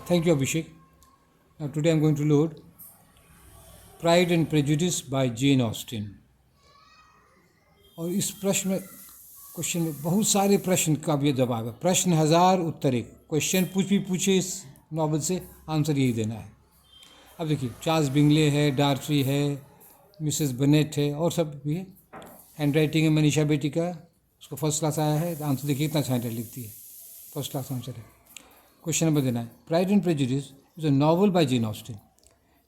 Thank you, Abhishek. Now, today I'm going to load Pride and Prejudice by Jane Austen. और इस question में बहुत सारे प्रश्न का भी जवाब है. प्रश्न हजार उत्तर एक. क्वेश्चन कुछ भी पूछे इस नॉवल से, आंसर यही देना है. अब देखिए, चार्ल्स बिंगले है, डार्सी है, मिसेस बनेट है और सब भी है. हैंड राइटिंग है मनीषा बेटी का, उसको फर्स्ट क्लास आया है. आंसर देखिए कितना अच्छा हैंड लिखती है, फर्स्ट क्लास आंसर है. क्वेश्चन नंबर देना है. Pride and prejudice is a novel bye Jane Austen.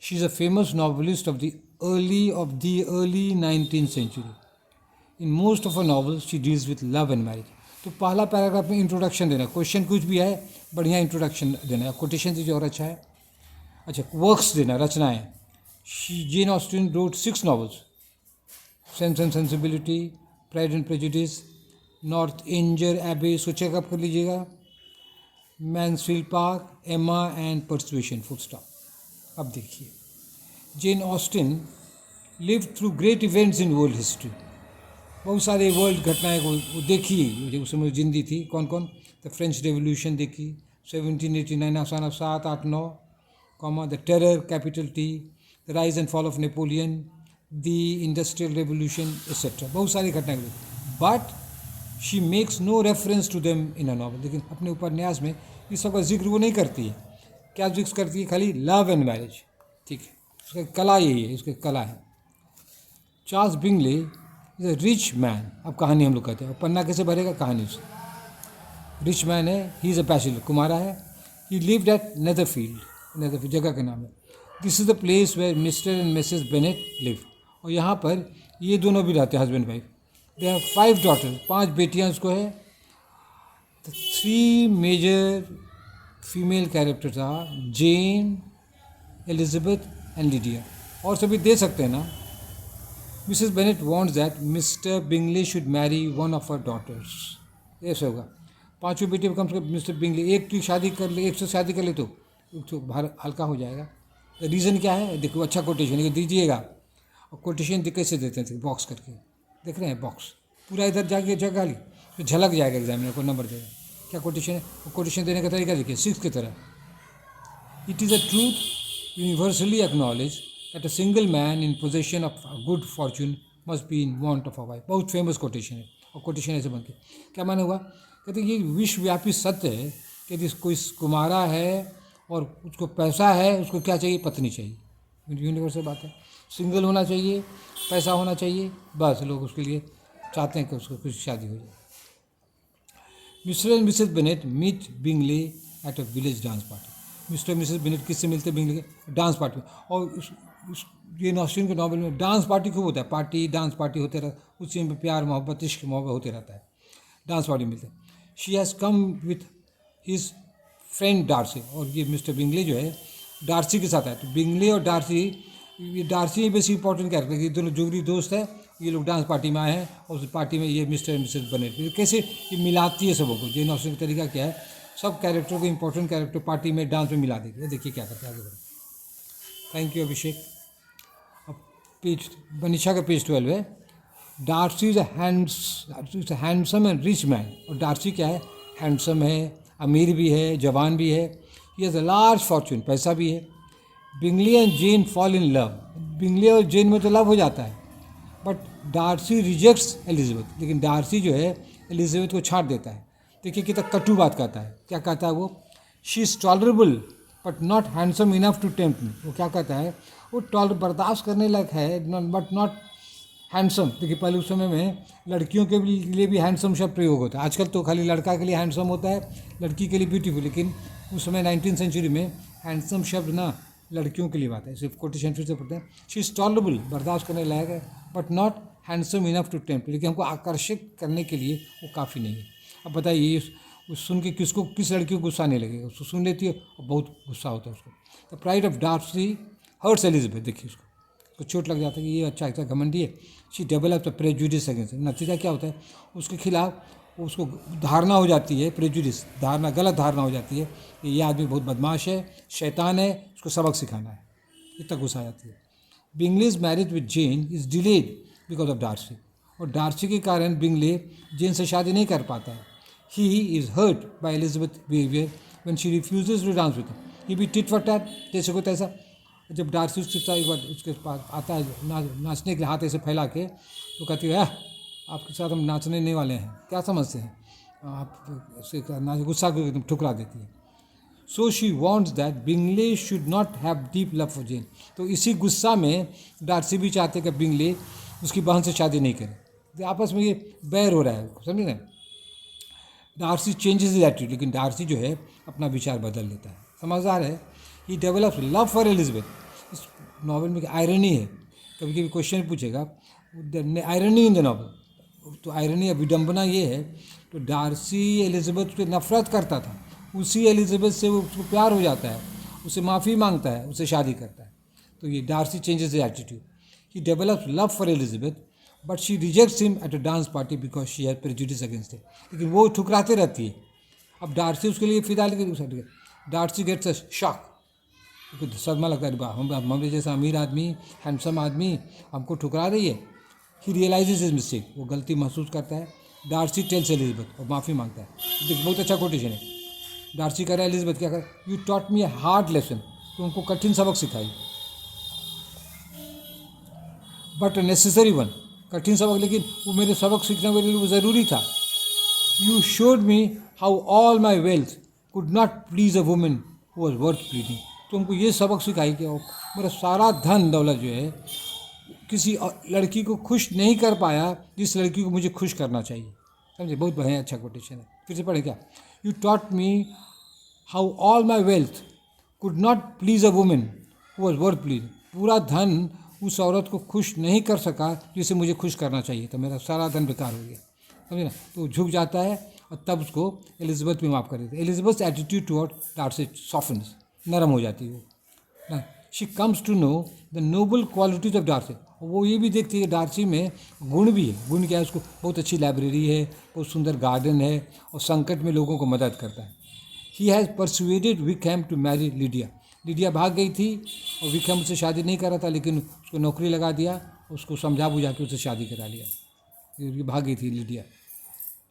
She is a famous novelist of the early 19th century. In most of a novels she deals with love and marriage. तो पहला paragraph में introduction देना है. Question कुछ भी है, बढ़िया introduction देना है. कोटेशन दीजिए और अच्छा है. अच्छा, वर्क्स देना, रचनाएं. Jane Austen wrote 6 novels. Sense and sensibility, pride and prejudice, Northanger Abbey, इसको चेकअप कर लीजिएगा. Mansfield Park, Emma and Persuasion, full stop. अब देखिए, Jane Austen live through great events in world history. बहुत सारे world घटनाएं को देखी, जो उस समय जिंदी थी. कौन कौन? द फ्रेंच रेवोल्यूशन देखी 1789, सन 7, 8, 9, the terror, capital T, the rise and fall of Napoleon, the industrial revolution etcetera. बहुत सारी घटनाएं देखी. But she makes no reference to them in a novel. लेकिन अपने उपन्यास में इस सब का जिक्र वो नहीं करती है. क्या जिक्र करती है? खाली लव एंड मैरिज. ठीक है, उसका कला यही है, इसकी कला है. Charles Bingley is a rich man. अब कहानी हम लोग कहते हैं, पन्ना कैसे भरेगा कहानी से. रिच मैन है, ही इज़ अ बैचलर, कुमारा है. ही लिव्ड एट नेदरफील्ड जगह का नाम है. This is the place where mister and missus Bennet live. और यहाँ पर ये दोनों भी रहते हैं, husband wife. They have 5 daughters, 5 बेटियाँ उसको है. The 3 major female characters are Jane, Elizabeth and Lydia. और सभी दे सकते हैं ना. Missus Bennet wants that mister Bingley should Mary one of her daughters. ऐसे होगा. 5 बेटी कम से कम मिस्टर बिंगले एक की शादी कर ले, एक से शादी कर ले तो भार हल्का हो जाएगा. रीज़न क्या है? देखो, अच्छा कोटेशन ये दीजिएगा. और कोटेशन कैसे देते हैं? बॉक्स करके देख रहे हैं, बॉक्स पूरा इधर जाके जगह ली तो झलक जाएगा, एग्जामिनर को नंबर देगा. क्या कोटेशन है? कोटेशन देने का तरीका देखिए, 6 की तरह. It is a truth universally acknowledge that a single man in possession of a good fortune must be in want of a wife. बहुत फेमस कोटेशन है. और कोटेशन ऐसे बन के क्या माना हुआ? कहते ये विश्वव्यापी सत्य है कि यदि कोई कुमारा है और उसको पैसा है, उसको क्या चाहिए? पत्नी चाहिए. यूनिवर्सल बात है. सिंगल होना चाहिए, पैसा होना चाहिए, बस लोग उसके लिए चाहते हैं कि उसको कुछ शादी हो जाए. Mister and missus Bennet meet Bingley at a village dance party. Mister और मिसेस बेनेट किससे मिलते? बिंगले के डांस पार्टी में. और ये ऑस्टिन के नॉवल में डांस पार्टी खूब होता है. पार्टी, डांस पार्टी होते रहता है. उसी में प्यार मोहब्बत, इश्क मोहब्बत होते रहता है. डांस पार्टी मिलते हैं. She has come with his friend Darcy. और ये मिस्टर बिंगले जो है डार्सी के साथ आए. तो बिंगले और डार्सी, ये डार्सी बेसी इंपॉर्टेंट कैरेक्टर. ये दोनों जोगरी दोस्त है. ये लोग डांस पार्टी में आए हैं और उस पार्टी में ये मिस्टर एंड मिसेस बनेट. कैसे ये मिलाती है सबों को. जेन ऑस्टिन का तरीका क्या है? सब कैरेक्टर को, इंपॉर्टेंट कैरेक्टर पार्टी में डांस में मिला देगी. देखिए क्या करते हैं, आगे बढ़े. Thank you Abhishek. अब पेज मनीषा का पेज 12 है. Darcy is a handsome and rich man. और डार्सी क्या है? हैंडसम है, अमीर भी है, जवान भी है. He has a large fortune, पैसा भी है. Bingley and Jane fall in love. Bingley और जेन में तो लव हो जाता है. But Darcy rejects Elizabeth. लेकिन डार्सी जो है एलिजाबेथ को छाड़ देता है. देखिए कितना कटु बात कहता है. क्या कहता है वो? She is tolerable but not handsome enough to tempt me. वो क्या कहता है? वो बर्दाश्त करने लायक है बट नॉट हैंडसम. देखिए पहले उस समय में लड़कियों के लिए भी हैंडसम शब्द प्रयोग होता है. आजकल तो खाली लड़का के लिए हैंडसम होता है, लड़की के लिए ब्यूटीफुल. लेकिन उस समय 19th century में हैंडसम शब्द ना लड़कियों के लिए बात है. सिर्फ कोटेशन फिर से पढ़ते हैं. शी इज़ टॉलरेबल, बर्दाश्त करने लायक है, but not handsome enough to tempt. लेकिन हमको आकर्षित करने के लिए वो काफ़ी नहीं है. अब बताइए, सुन के किस लड़की को गुस्सा नहीं लगेगा? उसको सुन लेती है और बहुत गुस्सा होता है उसको. The pride of Darcy hurts Elizabeth. देखिए उसको चोट लग जाता है कि ये अच्छा घमंडी है. She develops a prejudice against. नतीजा क्या होता है? उसके खिलाफ उसको धारणा हो जाती है, प्रेजुडिस धारणा, गलत धारणा हो जाती है. ये आदमी बहुत बदमाश है, शैतान है, उसको सबक सिखाना है. इतना गुस्सा आ जाती है. Bingley's marriage with Jane is delayed because of Darcy. और डार्सी के कारण बिंगले जेन से शादी नहीं कर पाता है. He is hurt by Elizabeth's behavior when she refuses to dance with him. ये भी टिट फॉर टैट, जैसे को तैसा। जब डार्सी एक बार उसके पास आता है नाचने के लिए हाथ ऐसे फैला के, तो कहती है आपके साथ हम नाचने नहीं वाले हैं, क्या समझते हैं आप, उसे गुस्सा को एकदम ठुकरा देती है। So she wants that Bingley should not have deep love for Jane. तो इसी गुस्सा में डार्सी भी चाहते कि बिंगले उसकी बहन से शादी नहीं करे, तो आपस में ये बैर हो रहा है, समझ रहे हैं। डार्सी चेंजेस हिज एटीट्यूड, लेकिन डार्सी जो है अपना विचार बदल लेता है, समझदार है। ही डेवलप्स लव फॉर एलिजबेथ। इस नॉवल में आयरनी है, कभी कभी क्वेश्चन पूछेगा आयरनी इन द नॉवल, तो आयरनी या विडम्बना ये है, तो डार्सी एलिजबेथ से नफरत करता था, उसी एलिजबेथ से वो उसको प्यार हो जाता है, उससे माफ़ी मांगता है, उससे शादी करता है। तो ये Darcy changes his attitude. He develops love for Elizabeth but she rejects him at a dance party because she has prejudice against him. लेकिन वो ठुकराते रहती है। अब डार्सी उसके लिए फिदा, लेकिन डार्सी गेट्स अ शॉक, क्योंकि सदमा लगता है, हमारे जैसा अमीर आदमी, हैंडसम आदमी हमको ठुकरा रही है। ही रियलाइजेज हिज मिस्टेक, वो गलती महसूस करता है। डार्सी टेल्स एलिजबेथ, और माफ़ी मांगता है। देखिए बहुत अच्छा कोटेशन है। डार्सी कह रहा है एलिजबेथ क्या कर, you taught me a hard lesson, तो उनको कठिन सबक सिखाई, बट नेसेसरी वन, कठिन सबक, लेकिन वो मेरे सबक सीखने के लिए वो ज़रूरी था। You showed me how all my wealth could not please a women who was worth pleasing. तो उनको ये सबक सिखाई कि मेरा सारा धन दौलत जो है किसी लड़की को खुश नहीं कर पाया जिस लड़की को मुझे खुश करना चाहिए। समझे, बहुत बढ़िया अच्छा कोटेशन है, फिर से पढ़े क्या। You taught me how all my wealth could not please a women who was worth please. पूरा धन उस औरत को खुश नहीं कर सका जिसे मुझे खुश करना चाहिए, तो मेरा सारा धन बेकार हो गया, समझे ना। तो झुक जाता है और तब उसको एलिजबेथ भी माफ़ कर देती है। Elizabeth attitude toward Darcy softens, नरम हो जाती है वो ना। She comes to know the noble qualities of Darcy, वो ये भी देखती है डार्सी में गुण भी है। गुण क्या है, उसको बहुत अच्छी लाइब्रेरी है, बहुत सुंदर गार्डन है, और संकट में लोगों को मदद करता है। He has persuaded Wickham to marry Lydia. Lydia भाग गई थी और विकहैम उससे शादी नहीं कर रहा था, लेकिन उसको नौकरी लगा दिया, उसको समझा बुझा के उससे शादी करा लिया। ये भाग गई थी Lydia.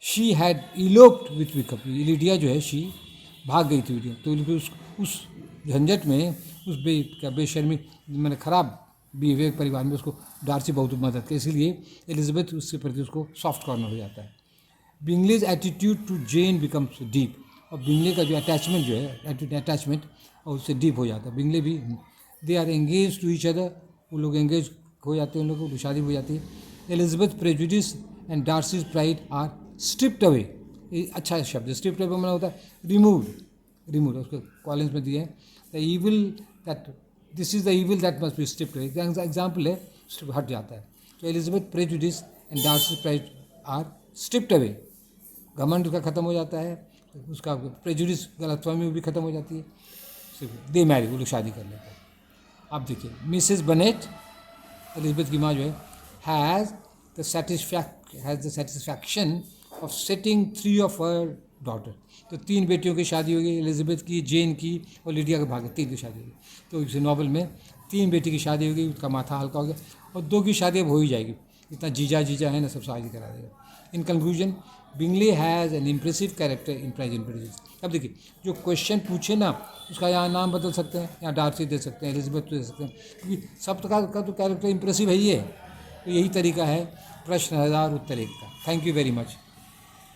She had eloped with Wickham, Lydia जो है शी भाग गई थी, तो उस झंझट में, उस बेशर्मी मैंने खराब बिहेवियर परिवार में उसको डार्सी बहुत मदद की, इसलिए एलिजबेथ उसके प्रति उसको सॉफ्ट कॉर्नर हो जाता है। Bingley's attitude to Jane becomes deep, और बिंगले का जो अटैचमेंट जो है अटैचमेंट और उससे डीप हो जाता है। बिंगले भी, they are engage to each other, वो लोग एंगेज हो जाते हैं, उन लोगों को शादी हो जाती है। Elizabeth prejudice and Darcy's pride are stripped away. ये अच्छा शब्द है, स्ट्रिप्ड अवे माना होता है रिमूव्ड, उसको कॉलेज में दिए हैं। The evil that, this is the evil that must be stripped away, example है, हट जाता है। तो Elizabeth prejudice and Darcy's pride are stripped away, घमंड का खत्म हो जाता है, उसका प्रेजुडिस गलतफहमी भी खत्म हो जाती है। दे मैरी, वो लोग शादी कर लेते हैं। अब देखिए मिसेस बनेट, एलिजबेथ की माँ जो है, has the satisfaction of setting 3 of her daughter. तो 3 बेटियों की शादी हो गई, एलिजबेथ की, जेन की और लिडिया के भागे 3 की शादी हो गई। तो इस नॉवल में 3 बेटी की शादी हो गई, उसका माथा हल्का हो गया, और 2 की शादी अब हो ही जाएगी, इतना जीजा है ना, सब शादी करा देगा। In conclusion, Bingley has an impressive character in pride and prejudice. अब देखिए जो क्वेश्चन पूछे ना, उसका यहाँ नाम बदल सकते हैं, यहाँ डार्सी दे सकते हैं, एलिजबेथ दे सकते हैं, क्योंकि सब का तो कैरेक्टर इम्प्रेसिव है ही है। तो यही तरीका है प्रश्न हजार उत्तर एक का। Thank you very much.